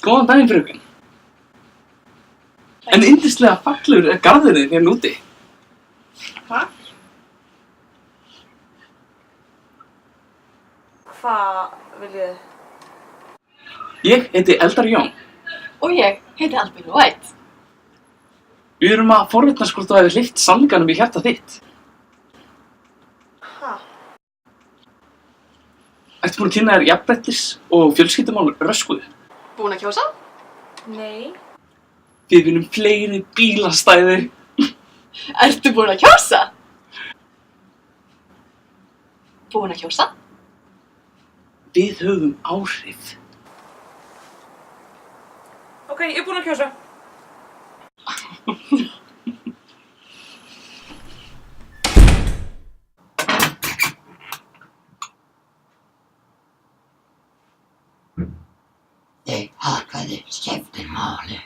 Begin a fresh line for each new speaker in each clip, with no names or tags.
Góðan daginn, fröken. En yndislega fallegur garðurinn hérna úti.
Hvað? Hvað viljið þið?
Ég heiti Eldar Jón.
Og ég heiti Albína White.
Við erum að forvitnast hvort þú hefur hleypt sannleikanum í hjarta þitt.
Ha?
Ertu búin að kynna þér jafnréttis og fjölskyldumál röskuðu?
Búin að kjósa?
Nei.
Við viljum fleiri bílastæði.
Ertu búin að kjósa? Búin að kjósa?
Við höfum áhrif.
Ok, ég er búin að kjósa.
Ég hakaði skiptir máli.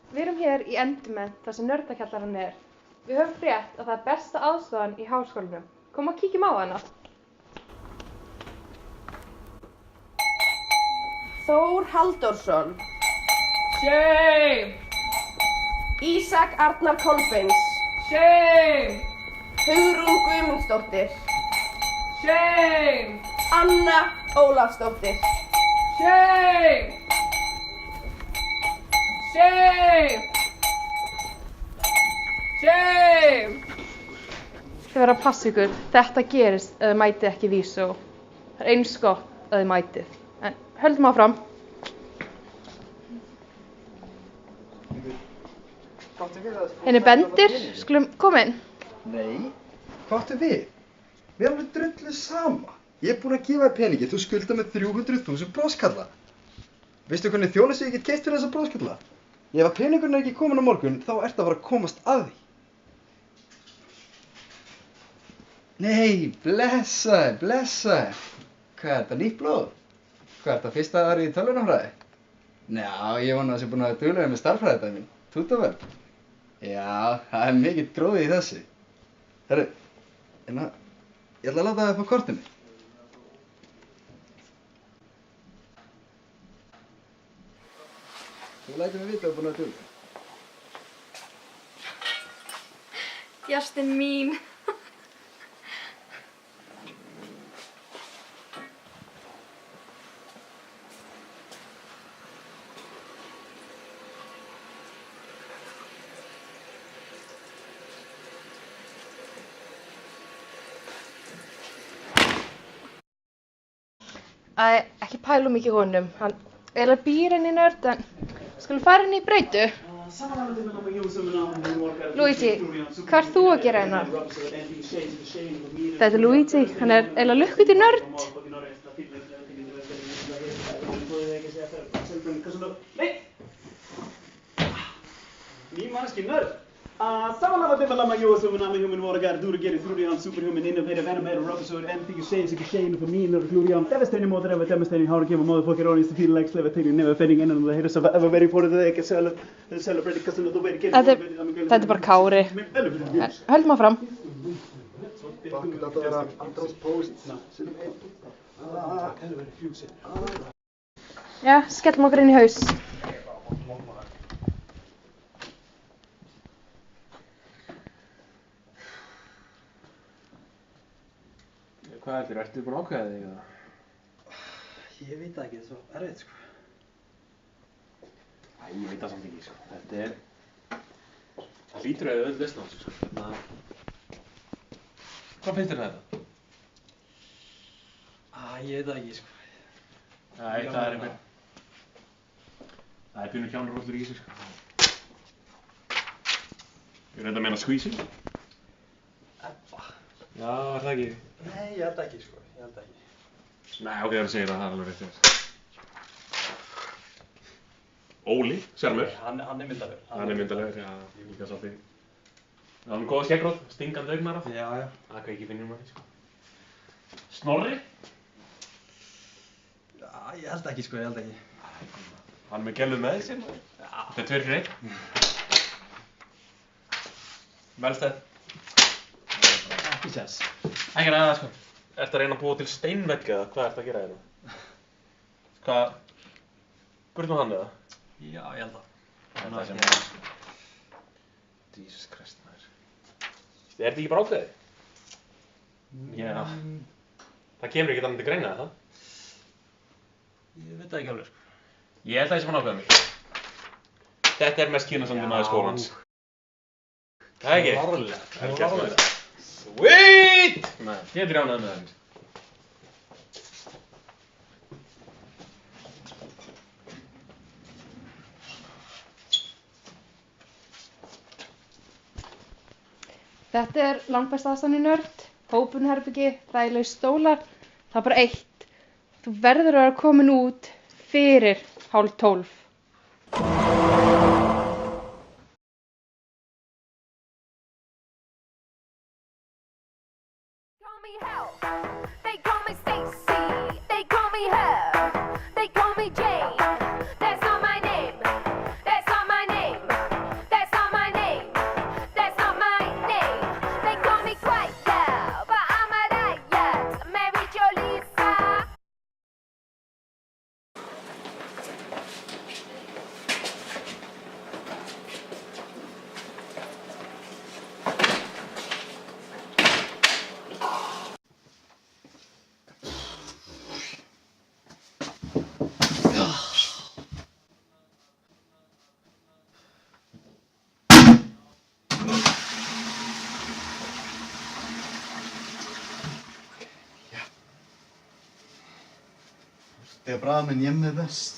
Við erum hér í Endurmennt þar sem nördakjallarann er. Við höfum frétt að það er besta aðstofan í háskólanum. Kom og kíkjum á hana.
Þór Halldórsson.
Shame!
Ísak Arnar Kolbeins.
Shame!
Hugrún Guðmundsdóttir.
Shame!
Anna Ólafsdóttir.
Shame! Shame! Shame! Þið verða að passa ykkur. Þetta gerist ef þið mætið ekki vísó. Það er eins gott að þið mætið. En höldum áfram. Henni bendir, skulum koma inn.
Nei, hvað áttu við? Við erum alveg drullu sama. Ég er búinn að gefa þér peningi, þú skuldar með 300.000 bróskalla. Veistu hvernig þjónustu ég get keypt fyrir þessa bróskalla? Ef að peningurinn er ekki komin á morgun, þá ertu að fara að komast að því. Nei, blessaði. Hvað er þetta, nýtt blóð? Hvað er þetta, fyrsta árið í tölvunarfræði? Já, ég vona að það sé búin að vera duglegur með starffræðidæmin. Tútavel. Já, það er mikill gróði í þessu. Herru, ég ætla að láta það upp á kortinu. Þú lætur mig vita að þú er búin að duglega.
Justin mín.
Æ, ekki pæla mikið honum. Hann eiginlega býr henni nörd, en skulum fara henni í breytu. Luigi, hvað ert þú að gera hérna? Þetta er Luigi, hann er eiginlega lukkuð í nörd.
Niin manski nörd. Samalla var det väl man gör som när man human vara gardur och gerir Florian superhuman inne på det vänner med Robinson and thing change the chain for me and Florian. Det var ständ emot det var demonstrating how to give a motherfucker on is the feel like slave thing never fading in and the haters of ever very for the can celebrate because of the way it
Þetta er bara Kári. Höldum áfram.
Bakk, láta vera András post.
Já, skellum okkur inn í haus.
Hvað heldur, ertu búin að ákveða þig eða?
Jag vet inte, så är det sko.
Æ, ég veit það samt ekki, sko. Þetta er... Það hlýtur að öll lausn á þessu, sko. Hvað finnst þér þetta?
Jag vet inte, sko.
Æ, það er einhver... Það er pínu kjánarróllur í þessu, sko. Ég reynda að meina skvísi.
Ebba.
Já, er það ekki?
Nei, ég held ekki, sko. Ég held ekki.
Nei, ok, það segir það er alveg rétt þér. Óli, sjálfur.
Hann er myndalegur.
Hann er myndalegur, já, líka svolítið. Það var með góða skeggrót, stingandi augnara.
Já.
Það kan ég ekki finna maður, sko. Snorri?
Já, ég held ekki, sko. Ég held ekki.
Hann með gellu með sér, maður. Já. Þetta er 2 fyrir 1. Velstæð.
Ekki sess.
Ekki ræða það, sko. Ertu að reyna að búa til steinvegg eða hvað ertu að gera hérna? Hvað? Burðum hann eða?
Já, ég held að.
Það sem Jesus Christ, maður. Er þetta ekki bara ákveðið?
Já.
Það kemur ekki þannig til greina, það?
Ég veit það ekki alveg, sko.
Ég held að það sé mann ákveða mig. Þetta er mest kynasandi maður skólans. Það ekki?
Klárlega.
Vel gert, maður. Sweet! Ég er ánægður með það.
Þetta er langbesta aðstæðan í Nörd, hópunherbyggi, þægilegir stólar. Það er bara eitt. Þú verður að vera komin út fyrir 11:30.
They call me Stacy, they call me her, they call me Jane. That's not my name, that's not my name, that's not my name, that's not my name. They call me Quiet Girl, but I'm a riot, Mary Jo Lisa.
Det är bra, men hjemme är bäst.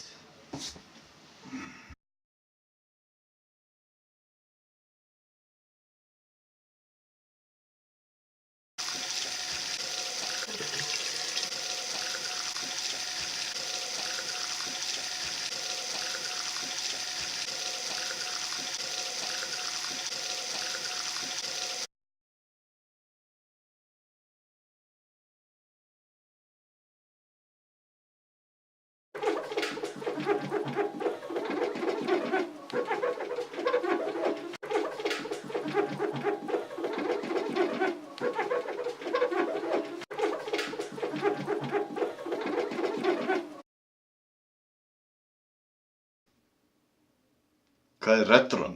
Hvað er retron?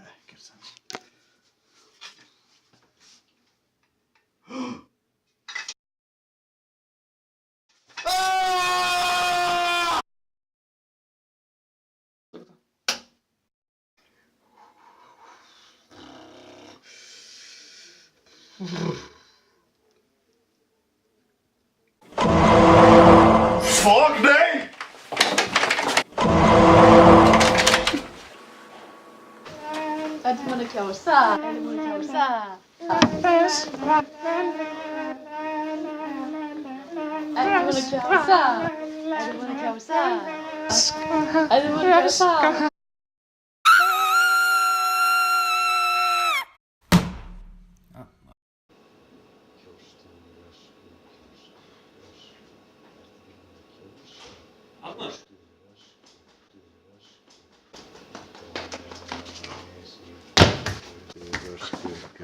Ekkert sens. Fuck dig!
Är du búin að kjósa? Er du búin að kjósa? Er du búin að kjósa? Er du búin að kjósa? Er du búin að kjósa?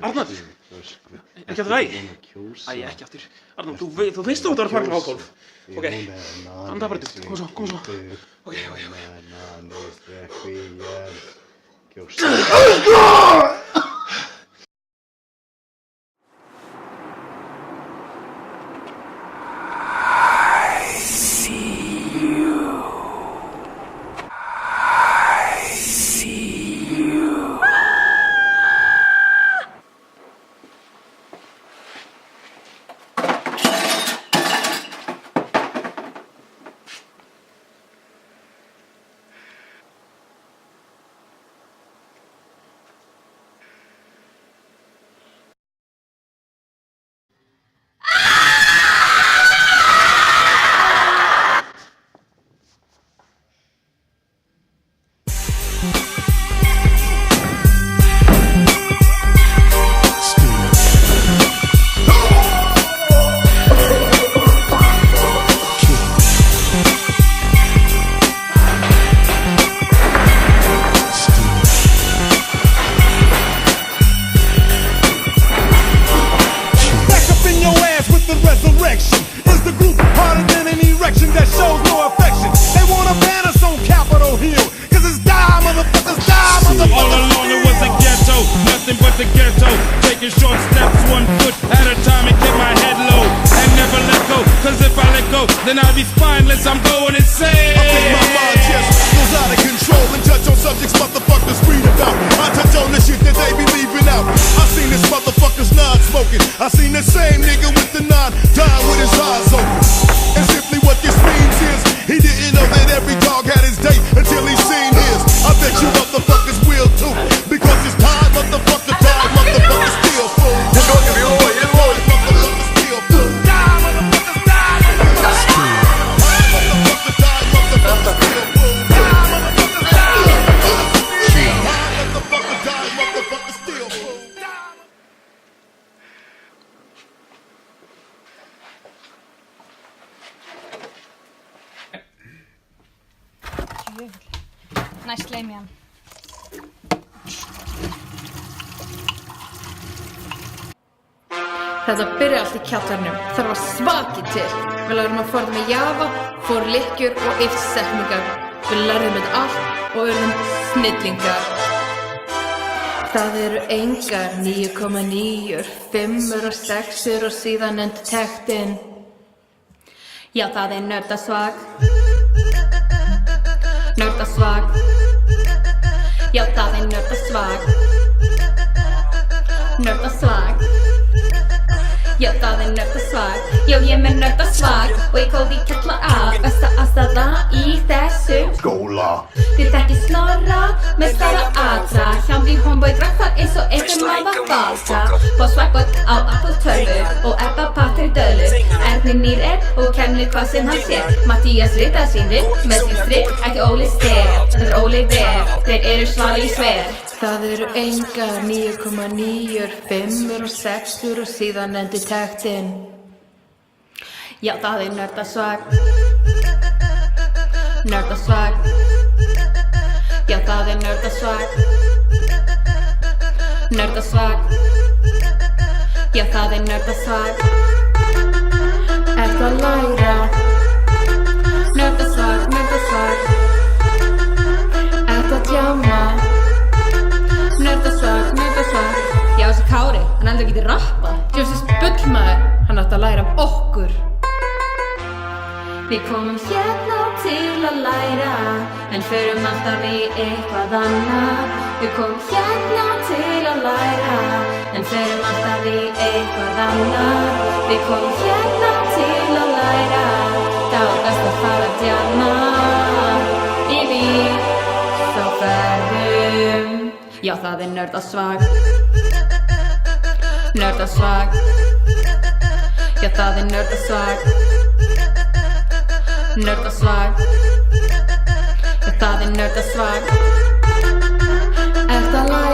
Arnar! Ekki aftur væg? Æ, ekki aftur. Arnar, þú veist þú átt að vera farin á hálf. Ok, anda bara út. Kom svo. Ok.
then I'll be spineless, I'm going insane.
I think my mind just goes out of control and touch on subjects motherfuckers read about. I touch on the shit that they be leaving out. I seen this motherfucker's not smoking. I seen the same nigga with the 9 dying with his eyes open. And simply what this means is he didn't know that every dog had his day until he seen his. I bet you motherfuckers will too, because it's time, motherfucker, time, motherfucker, still fool.
Næst leim ég hann.
Þetta byrja allt í kjallarnum. Þar var svakið til. Við lærum að forða með Java, fór lykkjur og if-setningar. Við lærðum þetta allt og urðum snillingar. Það eru engar 9,9, 5 og 6 og síðan endur tektin.
Já, það er nördasvag. Nördasvag. Já, það er nördasvag. Nördasvag. Já, það er nördasvag. Já, ég með nördasvag og ég kóði kalla af besta aðstæða í þessu
skóla.
Þið þekkið Snorra með Snorra Atra. Hjá því homeboy drakk það eins og einhver maður valda. Fá swagbot á Apple tölvu og Ebba Patri dölu. Erni nýr og kennir hvað sem hann sér. Mattías rita sínir með sín strikk, ekki Óli ster. Þetta er Óli ver, þeir eru svali í sver.
Það eru engar 9,9, 5 og 6 og síðan endur tektin.
Já, það er nördasvag. Nördasvag. Já, það er nördasvag. Nördasvag. Já, það er nördasvag.
Ertu að læra?
Nördasvag, nördasvag.
Ertu að djáma?
Nördasvag, nördasvag. Já, þessi Kári, hann heldur ekki til rappa.
Djósins bullmaður, hann átti að læra af okkur.
Við komum hérna til að læra, en förum alltaf í eitthvað annað. Við komum hérna til að læra, en förum alltaf í eitthvað annað. Við komum hérna til að læra, þá er best að fara að djama. Í vín, þá ferðum. Já, það er nördasvag. Nördasvag. Já, það er nördasvag. Nördasvag. Já, það er nördasvag.
Ertu að læra?